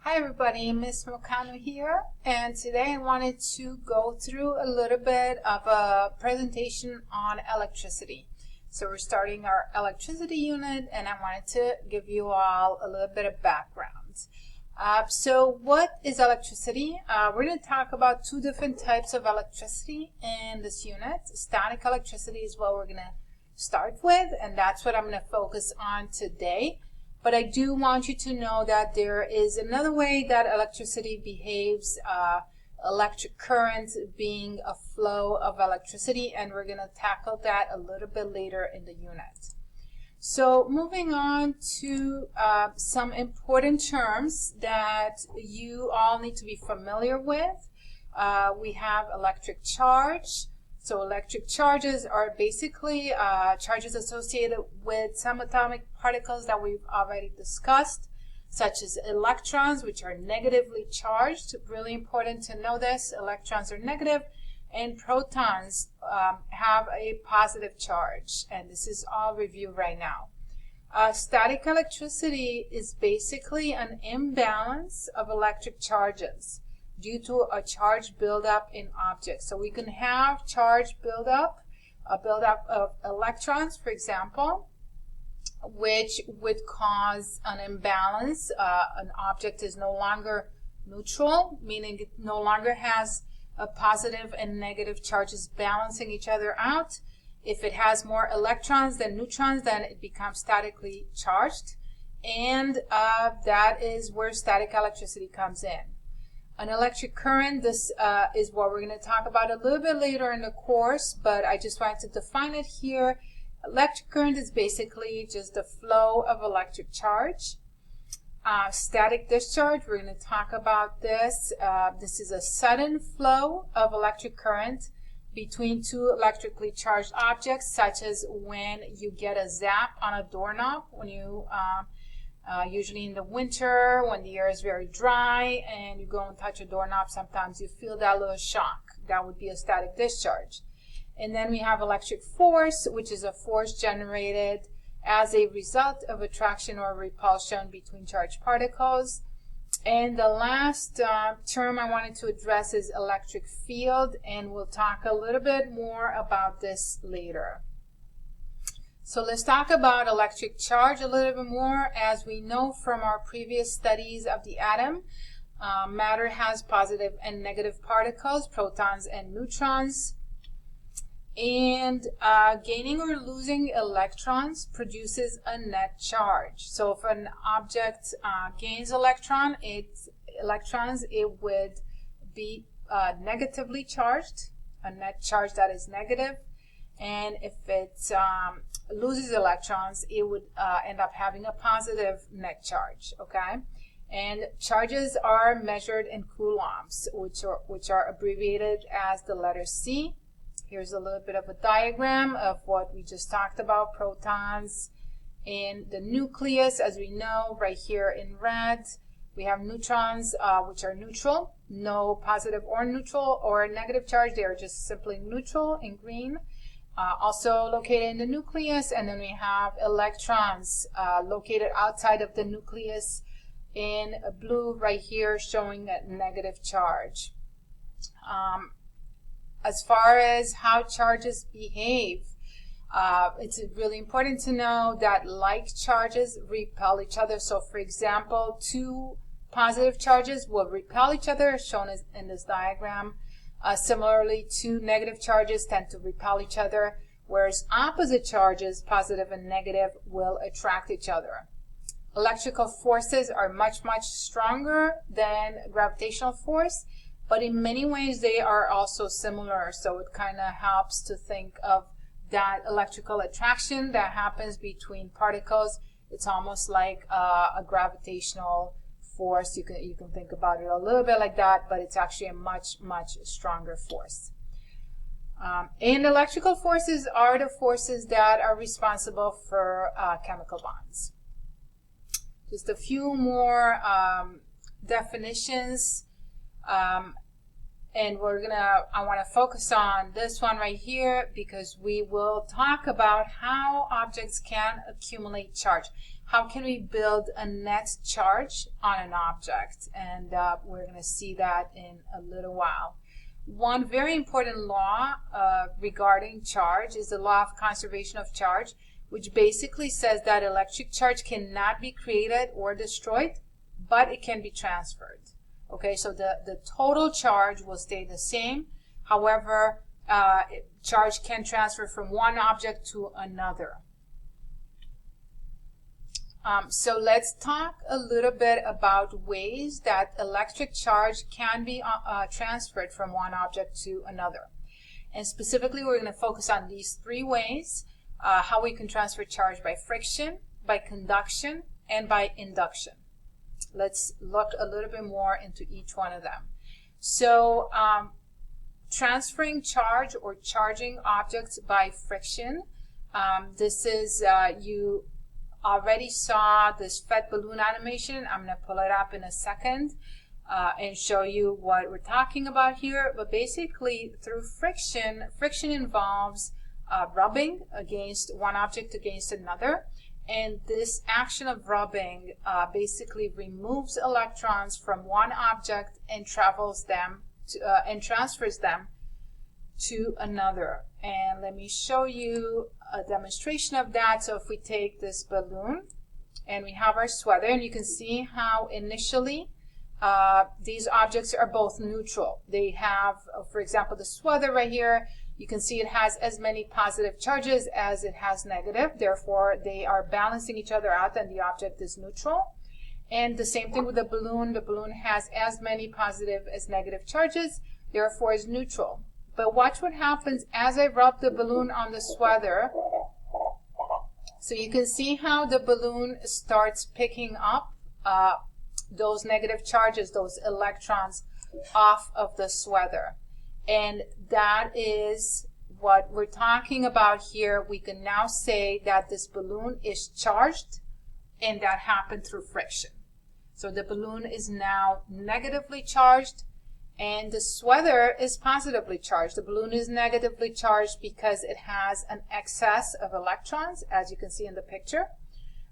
Hi everybody, Ms. Mokano here, and today I wanted to go through a little bit of a presentation on electricity. So we're starting our electricity unit, and I wanted to give you all a little bit of background. So what is electricity? We're going to talk about two different types of electricity in this unit. Static electricity is what we're going to start with, and that's what I'm going to focus on today. But I do want you to know that there is another way that electricity behaves, electric current being a flow of electricity, and we're going to tackle that a little bit later in the unit. So moving on to some important terms that you all need to be familiar with. We have electric charge. So electric charges are basically charges associated with some atomic particles that we've already discussed, such as electrons, which are negatively charged. Really important to know this. Electrons are negative, and protons have a positive charge. And this is all reviewed right now. Static electricity is basically an imbalance of electric charges due to a charge buildup in objects. So we can have charge buildup, a buildup of electrons, for example, which would cause an imbalance. An object is no longer neutral, meaning it no longer has a positive and negative charges balancing each other out. If it has more electrons than neutrons, then it becomes statically charged, and that is where static electricity comes in. An electric current, this is what we're going to talk about a little bit later in the course, but I just wanted to define it here. Electric current is basically just the flow of electric charge. Static discharge, we're going to talk about this. This is a sudden flow of electric current between two electrically charged objects, such as when you get a zap on a doorknob, when you usually in the winter, when the air is very dry and you go and touch a doorknob, sometimes you feel that little shock. That would be a static discharge. And then we have electric force, which is a force generated as a result of attraction or repulsion between charged particles. And the last term I wanted to address is electric field, and we'll talk a little bit more about this later. So let's talk about electric charge a little bit more. As we know from our previous studies of the atom, matter has positive and negative particles, protons and neutrons. And gaining or losing electrons produces a net charge. So if an object gains electrons, it would be negatively charged, a net charge that is negative. And if it loses electrons, it would end up having a positive net charge, okay? And charges are measured in coulombs, which are abbreviated as the letter C. Here's a little bit of a diagram of what we just talked about, protons in the nucleus. As we know, right here in red, we have neutrons, which are neutral, no positive or neutral or negative charge. They are just simply neutral in green. Also located in the nucleus, and then we have electrons located outside of the nucleus in blue right here, showing a negative charge. As far as how charges behave, it's really important to know that like charges repel each other. So for example, two positive charges will repel each other, as shown in this diagram. Similarly, two negative charges tend to repel each other, whereas opposite charges, positive and negative, will attract each other. Electrical forces are much, much stronger than gravitational force, but in many ways they are also similar. So it kind of helps to think of that electrical attraction that happens between particles. It's almost like a gravitational force. You can think about it a little bit like that, but it's actually a much, much stronger force. And electrical forces are the forces that are responsible for chemical bonds. Just a few more definitions. And I want to focus on this one right here, because we will talk about how objects can accumulate charge. how can we build a net charge on an object? And we're going to see that in a little while. One very important law regarding charge is the law of conservation of charge, which basically says that electric charge cannot be created or destroyed, but it can be transferred. Okay, so the total charge will stay the same. However, charge can transfer from one object to another. So let's talk a little bit about ways that electric charge can be transferred from one object to another. And specifically, we're going to focus on these three ways, how we can transfer charge by friction, by conduction, and by induction. Let's look a little bit more into each one of them. So transferring charge or charging objects by friction, this is, you already saw this fed balloon animation. I'm going to pull it up in a second and show you what we're talking about here. But basically, through friction, friction involves rubbing against one object against another. And this action of rubbing basically removes electrons from one object and travels them to, and transfers them to another. And let me show you a demonstration of that. So if we take this balloon and we have our sweater, and you can see how initially these objects are both neutral. They have, for example, the sweater right here, you can see it has as many positive charges as it has negative. Therefore, they are balancing each other out and the object is neutral. And the same thing with the balloon. The balloon has as many positive as negative charges, therefore is neutral. But watch what happens as I rub the balloon on the sweater. So you can see how the balloon starts picking up those negative charges, those electrons off of the sweater. And that is what we're talking about here. We can now say that this balloon is charged, and that happened through friction. So the balloon is now negatively charged, and the sweater is positively charged. The balloon is negatively charged because it has an excess of electrons, as you can see in the picture,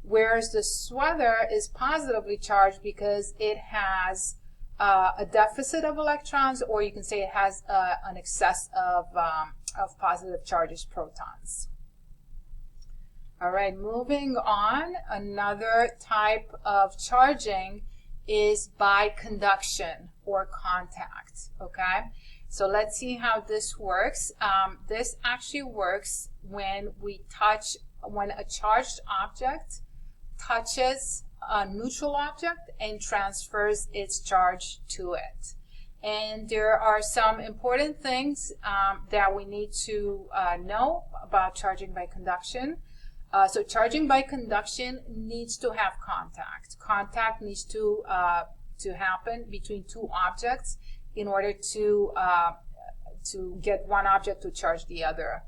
whereas the sweater is positively charged because it has a deficit of electrons, or you can say it has an excess of positive charges, protons. All right, moving on, another type of charging is by conduction or contact, okay? So let's see how this works. This actually works when when a charged object touches a neutral object and transfers its charge to it. And there are some important things that we need to know about charging by conduction. So charging by conduction needs to have contact. Contact needs to happen between two objects in order to get one object to charge the other.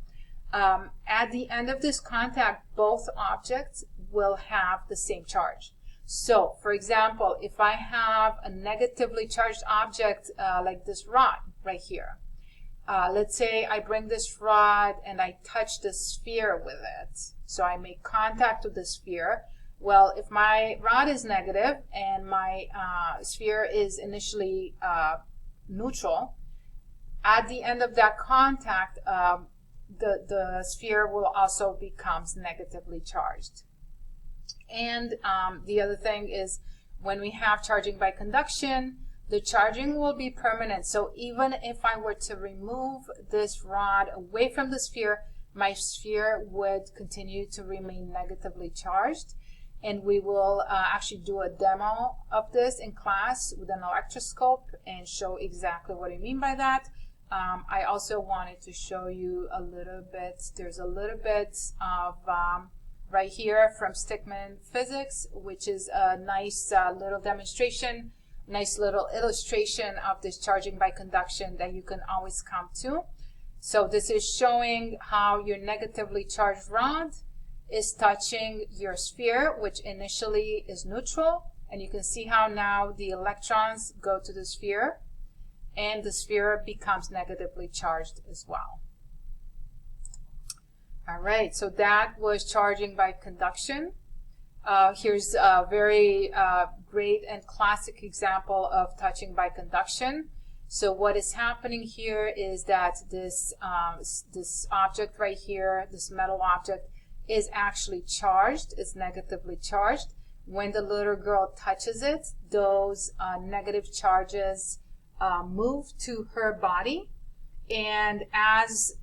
At the end of this contact, both objects will have the same charge. So, for example, if I have a negatively charged object like this rod right here, let's say I bring this rod and I touch the sphere with it. So I make contact with the sphere. Well, if my rod is negative and my sphere is initially neutral, at the end of that contact, the sphere will also becomes negatively charged. And the other thing is, when we have charging by conduction, the charging will be permanent. So even if I were to remove this rod away from the sphere, my sphere would continue to remain negatively charged. And we will actually do a demo of this in class with an electroscope and show exactly what I mean by that. I also wanted to show you a little bit, there's a little bit of right here from Stickman Physics, which is a nice little demonstration, nice little illustration of this charging by conduction that you can always come to. So this is showing how your negatively charged rod is touching your sphere, which initially is neutral, and you can see how now the electrons go to the sphere and the sphere becomes negatively charged as well. All right, so that was charging by conduction. Here's a very great and classic example of touching by conduction. So what is happening here is that this object right here, this metal object, is actually charged. It's negatively charged. When the little girl touches it, those negative charges move to her body, and as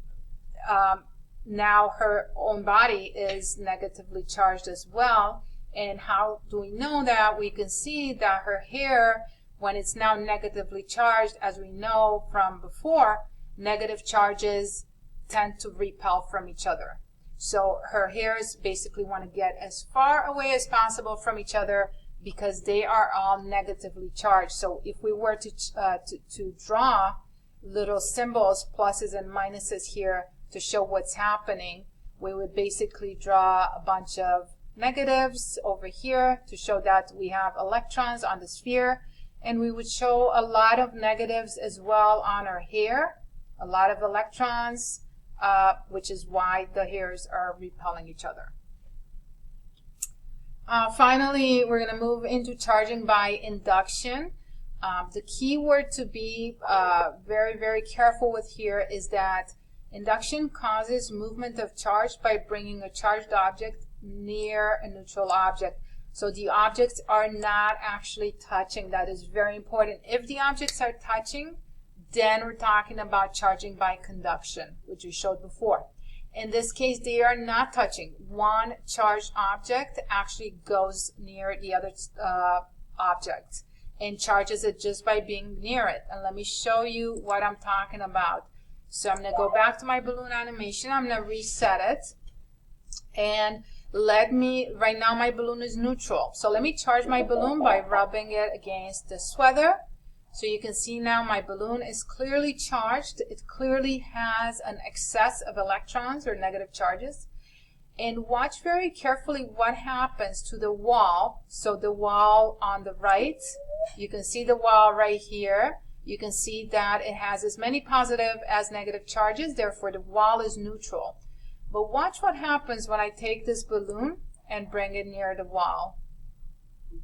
now her own body is negatively charged as well. And how do we know that? We can see that her hair, when it's now negatively charged, as we know from before, negative charges tend to repel from each other. So her hairs basically want to get as far away as possible from each other because they are all negatively charged. So if we were to draw little symbols, pluses and minuses here to show what's happening, we would basically draw a bunch of negatives over here to show that we have electrons on the sphere, and we would show a lot of negatives as well on our hair, a lot of electrons, which is why the hairs are repelling each other. Finally, we're going to move into charging by induction. The key word to be very, very careful with here is that induction causes movement of charge by bringing a charged object near a neutral object. So the objects are not actually touching. That is very important. If the objects are touching, then we're talking about charging by conduction, which we showed before. In this case, they are not touching. One charged object actually goes near the other object and charges it just by being near it. And let me show you what I'm talking about. So I'm going to go back to my balloon animation. I'm going to reset it. And right now my balloon is neutral. So let me charge my balloon by rubbing it against the sweater. So you can see now my balloon is clearly charged. It clearly has an excess of electrons or negative charges. And watch very carefully what happens to the wall. So the wall on the right, you can see the wall right here. You can see that it has as many positive as negative charges, therefore the wall is neutral. But watch what happens when I take this balloon and bring it near the wall.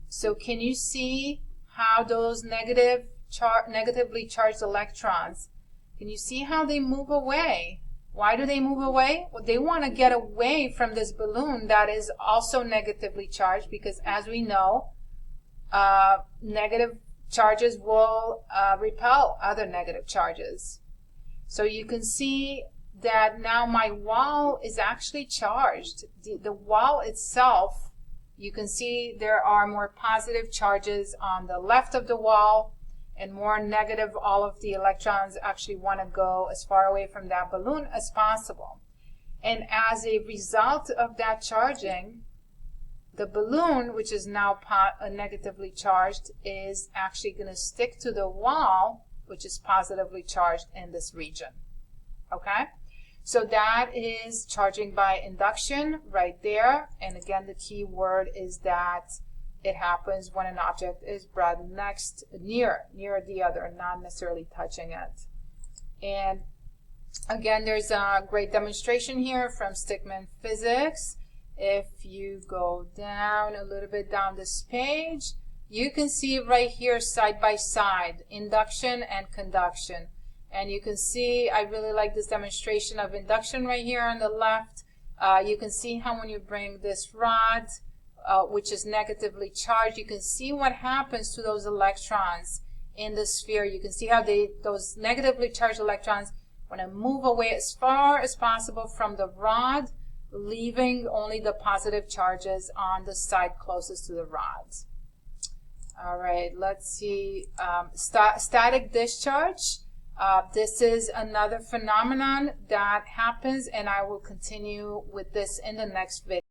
So can you see how those negatively charged electrons, can you see how they move away? Why do they move away? Well, they want to get away from this balloon that is also negatively charged, because as we know, negative charges will repel other negative charges. So you can see that now my wall is actually charged. The wall itself, you can see there are more positive charges on the left of the wall and more negative. All of the electrons actually want to go as far away from that balloon as possible. And as a result of that charging, the balloon, which is now negatively charged, is actually going to stick to the wall, which is positively charged in this region. Okay? So that is charging by induction right there. And again, the key word is that it happens when an object is brought near the other, not necessarily touching it. And again, there's a great demonstration here from Stickman Physics. If you go down a little bit down this page, you can see right here side by side, induction and conduction. And you can see, I really like this demonstration of induction right here on the left. You can see how when you bring this rod, which is negatively charged, you can see what happens to those electrons in the sphere. You can see how those negatively charged electrons want to move away as far as possible from the rod, leaving only the positive charges on the side closest to the rods. All right, let's see. Static discharge. This is another phenomenon that happens, and I will continue with this in the next video.